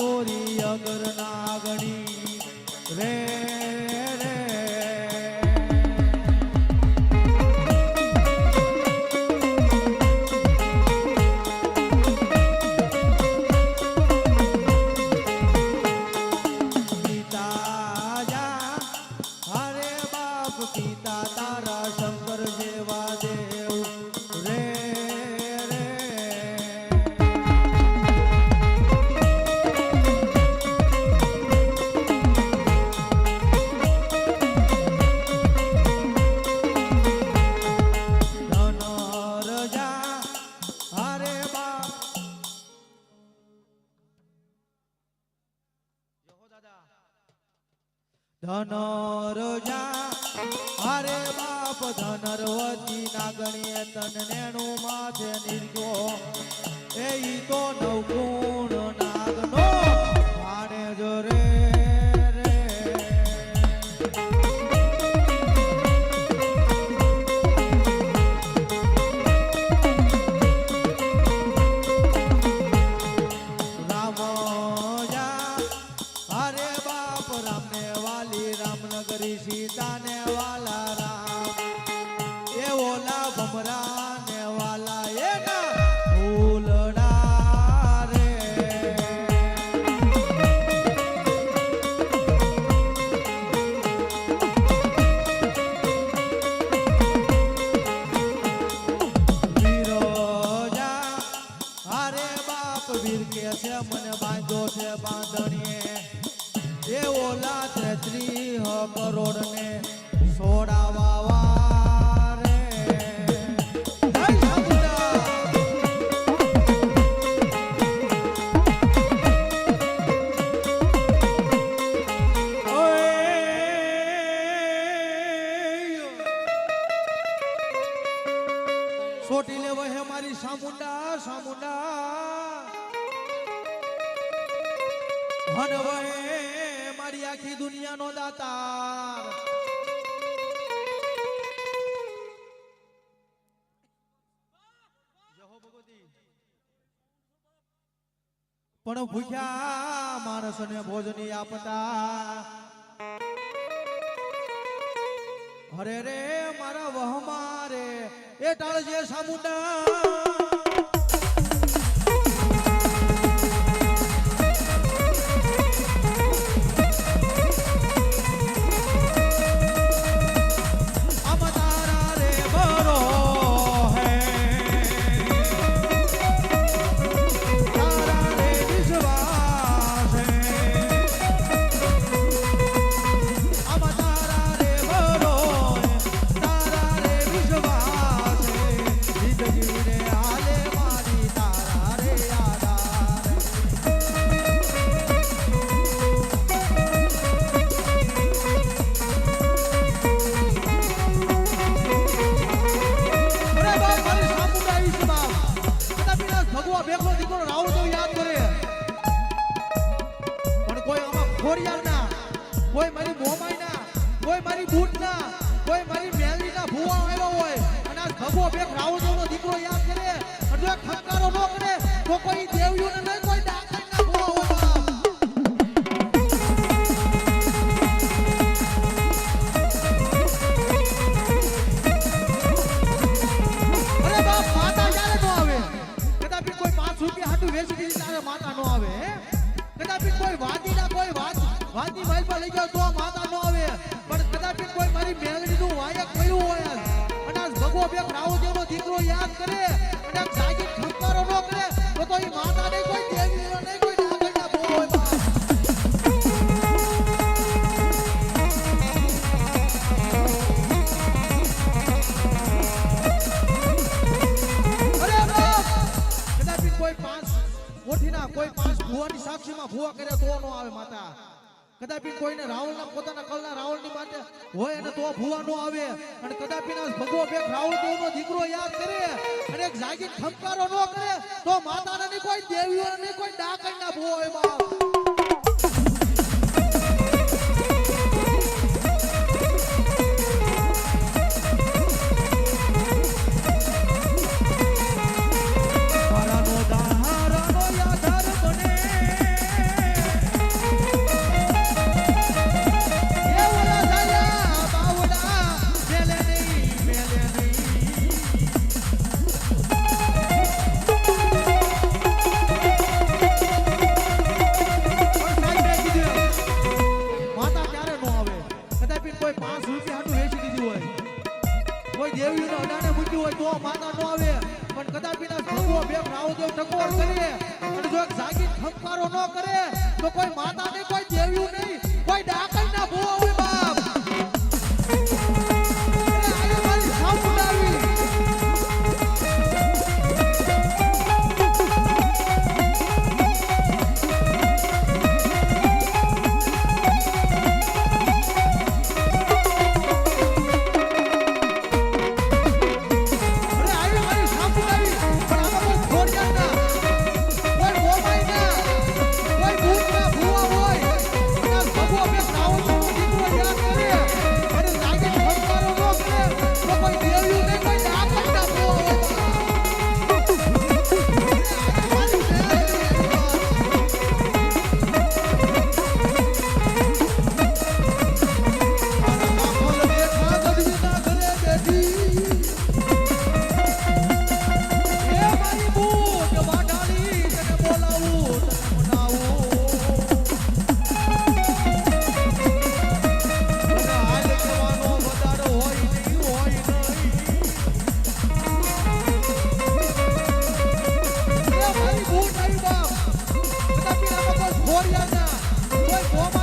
તોરી અગર નાગણી રે રે પિતા જા અરે બાપ પિતા તારા શંકર જેવા દેવ રે ધનરજા અરે બાપ ધનરવતી નાગણીએ તન નેણું માથે નીરજો એ ઈ તો નવગુણ નાગનો ભાણે જો રે સીતા ને વાલા રામ એ ઓલા ભમરા ને વાલા એ ના ફૂલડા રે વીરોજા અરે બાપ વીર કે છે મને બાંધો છે બાંધણીએ એ ઓલા 33 કરોડ ને સોડાવા રે સોટી લેવો હે મારી સામુંડા સામુંડા હનવે મારી આખી દુનિયાનો દાતાર પણ ભૂખ્યા માણસને ભોજની આપતા હરે રે મારા વહમા રે એ ટાળજે સામુંડા કોઈ મારી મોમાઈ ના કોઈ મારી બૂટ ના કોઈ મારી મેલી ના ભૂવા આવ્યો હોય અને આ ભગવો બેક રાવણનો દીકરો યાદ કરે અને જો ખટકારો ન કરે તો કોઈ દેવ્યું ને નહીં કોઈ ડાકણ ના ભૂવા હોય અરે બાપ માતા ક્યારે નો આવે કદાપી કોઈ 5 રૂપિયા હાટું વેચી દીધી તારે માતા નો આવે કદાપી કોઈ વાદી ના કોઈ વાદી માલ પર લઈ જાવ તો માતા નો આવે પણ કદાપી કોઈ મારી મેલડી નું વાયક કર્યું હોય અને આ ભગવો બેક રાવદેવનો દીકરો યાદ કરે અને જાગી ખંકારો ન કરે તો ઈ માતા ને કોઈ દેવી ને કોઈ ડાગરના ભો હોય અરે બાપ કદાપી કોઈ 5 કોઠીના કોઈ 5 ભુવાની સાક્ષીમાં ભુવા કરે તો નો આવે માતા કદાપી કોઈને રાવણના પોતાના કલના રાવણની માટે હોય અને તો ભુવા નો આવે અને કદાપી ના ભગવો બેક રાવણનો દીકરો યાદ કરે અને એક જાગી ખંકારો ન કરે તો માતાને ની કોઈ દેવીઓ ને કોઈ ડાકણના ભો હોય બાપ મારાનો દાહરાનો યાદર બને બાપુ બે રાવ દેવ ટકોર કરે અને જો એક જાગી ખંકારો ન કરે તો કોઈ માતા ને કોઈ દેવ્યું નહીં કોઈ ડાકઈ ના ભૂવા હોય બાપ અરે આ મારી સાંભળાવી કોઈ